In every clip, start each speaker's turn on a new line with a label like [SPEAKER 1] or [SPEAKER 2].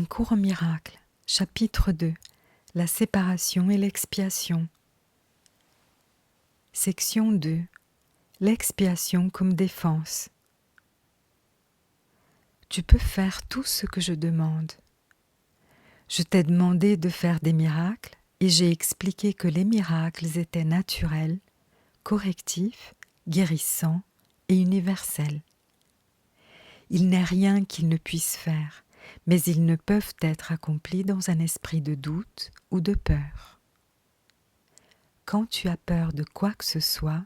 [SPEAKER 1] Un court miracle, chapitre 2, la séparation et l'expiation. Section 2, l'expiation comme défense. Tu peux faire tout ce que je demande. Je t'ai demandé de faire des miracles et j'ai expliqué que les miracles étaient naturels, correctifs, guérissants et universels. Il n'est rien qu'ils ne puissent faire, mais ils ne peuvent être accomplis dans un esprit de doute ou de peur. Quand tu as peur de quoi que ce soit,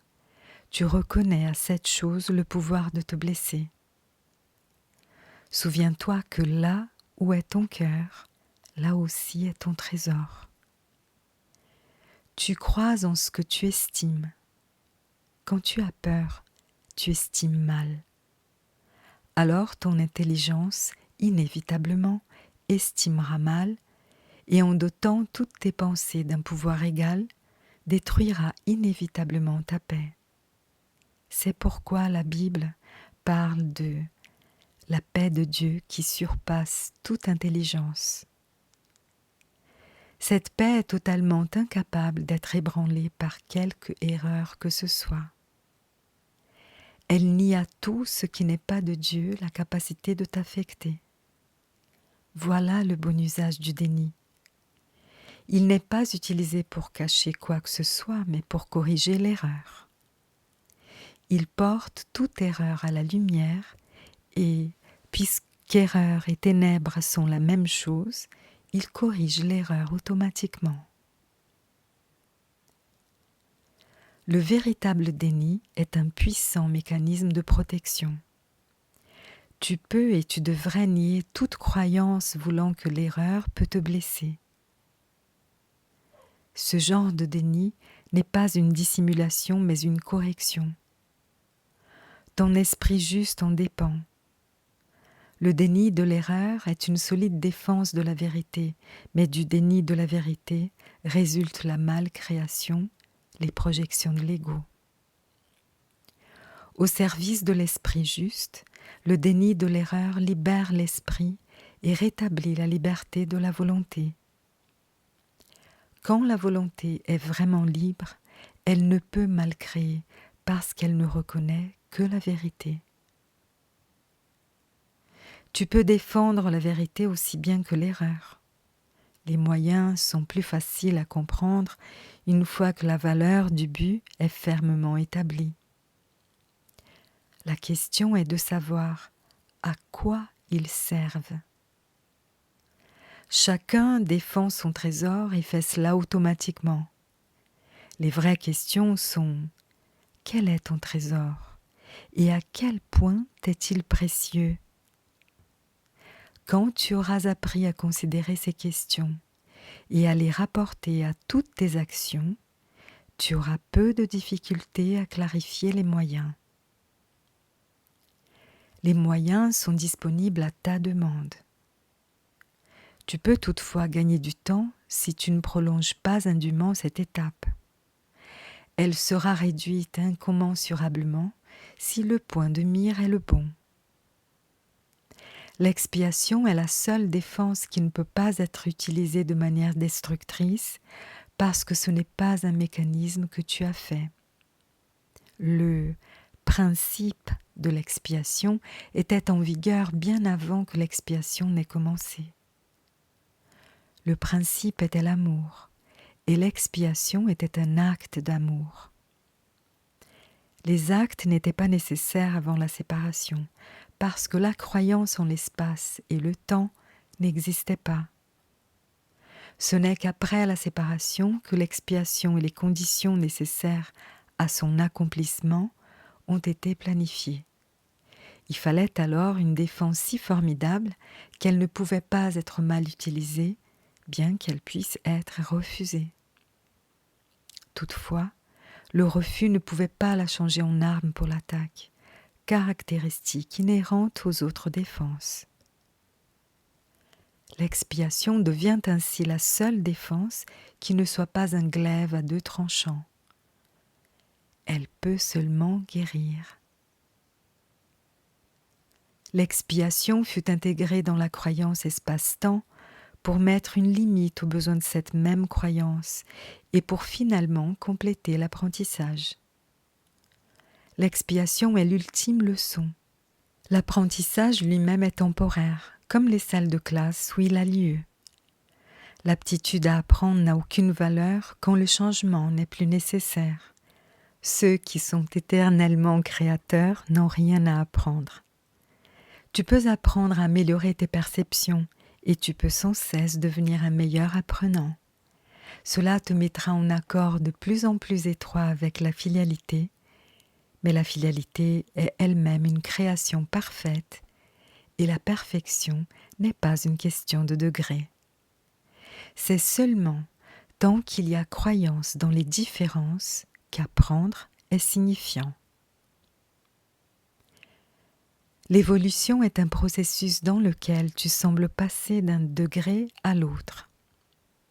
[SPEAKER 1] tu reconnais à cette chose le pouvoir de te blesser. Souviens-toi que là où est ton cœur, là aussi est ton trésor. Tu crois en ce que tu estimes. Quand tu as peur, tu estimes mal. Alors ton intelligence, inévitablement, estimera mal et en dotant toutes tes pensées d'un pouvoir égal, détruira inévitablement ta paix. C'est pourquoi la Bible parle de la paix de Dieu qui surpasse toute intelligence. Cette paix est totalement incapable d'être ébranlée par quelque erreur que ce soit. Elle nie à tout ce qui n'est pas de Dieu la capacité de t'affecter. Voilà le bon usage du déni. Il n'est pas utilisé pour cacher quoi que ce soit, mais pour corriger l'erreur. Il porte toute erreur à la lumière et, puisqu'erreur et ténèbres sont la même chose, il corrige l'erreur automatiquement. Le véritable déni est un puissant mécanisme de protection. Tu peux et tu devrais nier toute croyance voulant que l'erreur peut te blesser. Ce genre de déni n'est pas une dissimulation mais une correction. Ton esprit juste en dépend. Le déni de l'erreur est une solide défense de la vérité, mais du déni de la vérité résulte la malcréation, les projections de l'ego. Au service de l'esprit juste, le déni de l'erreur libère l'esprit et rétablit la liberté de la volonté. Quand la volonté est vraiment libre, elle ne peut malcréer parce qu'elle ne reconnaît que la vérité. Tu peux défendre la vérité aussi bien que l'erreur. Les moyens sont plus faciles à comprendre une fois que la valeur du but est fermement établie. La question est de savoir à quoi ils servent. Chacun défend son trésor et fait cela automatiquement. Les vraies questions sont « Quel est ton trésor ? Et à quel point est-il précieux ?» Quand tu auras appris à considérer ces questions et à les rapporter à toutes tes actions, tu auras peu de difficultés à clarifier les moyens. Les moyens sont disponibles à ta demande. Tu peux toutefois gagner du temps si tu ne prolonges pas indûment cette étape. Elle sera réduite incommensurablement si le point de mire est le bon. L'expiation est la seule défense qui ne peut pas être utilisée de manière destructrice parce que ce n'est pas un mécanisme que tu as fait. Le principe de l'expiation était en vigueur bien avant que l'expiation n'ait commencé. Le principe était l'amour et l'expiation était un acte d'amour. Les actes n'étaient pas nécessaires avant la séparation parce que la croyance en l'espace et le temps n'existaient pas. Ce n'est qu'après la séparation que l'expiation et les conditions nécessaires à son accomplissement ont été planifiées. Il fallait alors une défense si formidable qu'elle ne pouvait pas être mal utilisée, bien qu'elle puisse être refusée. Toutefois, le refus ne pouvait pas la changer en arme pour l'attaque, caractéristique inhérente aux autres défenses. L'expiation devient ainsi la seule défense qui ne soit pas un glaive à deux tranchants. Elle peut seulement guérir. L'expiation fut intégrée dans la croyance espace-temps pour mettre une limite aux besoins de cette même croyance et pour finalement compléter l'apprentissage. L'expiation est l'ultime leçon. L'apprentissage lui-même est temporaire, comme les salles de classe où il a lieu. L'aptitude à apprendre n'a aucune valeur quand le changement n'est plus nécessaire. Ceux qui sont éternellement créateurs n'ont rien à apprendre. Tu peux apprendre à améliorer tes perceptions et tu peux sans cesse devenir un meilleur apprenant. Cela te mettra en accord de plus en plus étroit avec la filialité, mais la filialité est elle-même une création parfaite et la perfection n'est pas une question de degré. C'est seulement tant qu'il y a croyance dans les différences qu'apprendre est signifiant. L'évolution est un processus dans lequel tu sembles passer d'un degré à l'autre.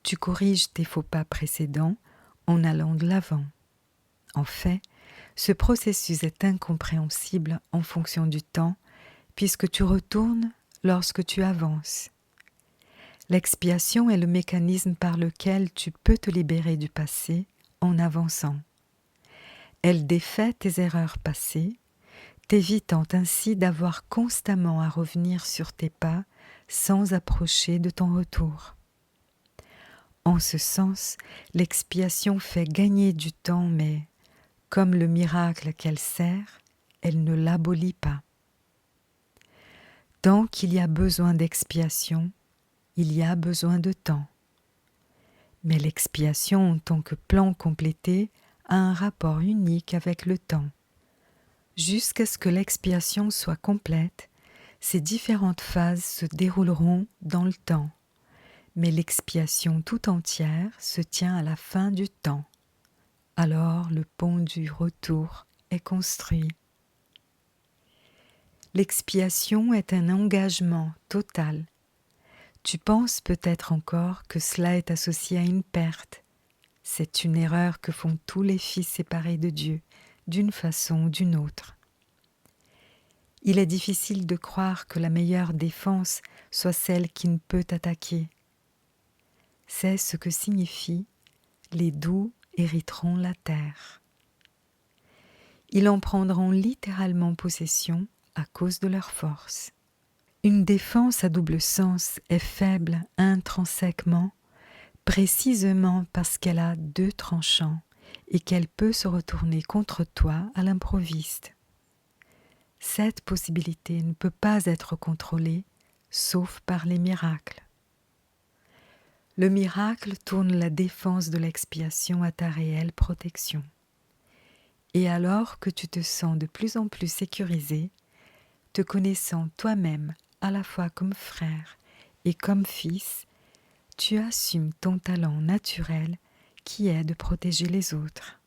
[SPEAKER 1] Tu corriges tes faux pas précédents en allant de l'avant. En fait, ce processus est incompréhensible en fonction du temps, puisque tu retournes lorsque tu avances. L'expiation est le mécanisme par lequel tu peux te libérer du passé en avançant. Elle défait tes erreurs passées, t'évitant ainsi d'avoir constamment à revenir sur tes pas sans approcher de ton retour. En ce sens, l'expiation fait gagner du temps, mais, comme le miracle qu'elle sert, elle ne l'abolit pas. Tant qu'il y a besoin d'expiation, il y a besoin de temps. Mais l'expiation en tant que plan complété a un rapport unique avec le temps. Jusqu'à ce que l'expiation soit complète, ces différentes phases se dérouleront dans le temps, mais l'expiation tout entière se tient à la fin du temps. Alors le pont du retour est construit. L'expiation est un engagement total. Tu penses peut-être encore que cela est associé à une perte. C'est une erreur que font tous les fils séparés de Dieu, d'une façon ou d'une autre. Il est difficile de croire que la meilleure défense soit celle qui ne peut attaquer. C'est ce que signifie « les doux hériteront la terre ». Ils en prendront littéralement possession à cause de leur force. Une défense à double sens est faible intrinsèquement, précisément parce qu'elle a deux tranchants et qu'elle peut se retourner contre toi à l'improviste. Cette possibilité ne peut pas être contrôlée, sauf par les miracles. Le miracle tourne la défense de l'expiation à ta réelle protection. Et alors que tu te sens de plus en plus sécurisé, te connaissant toi-même à la fois comme frère et comme fils, tu assumes ton talent naturel qui est de protéger les autres.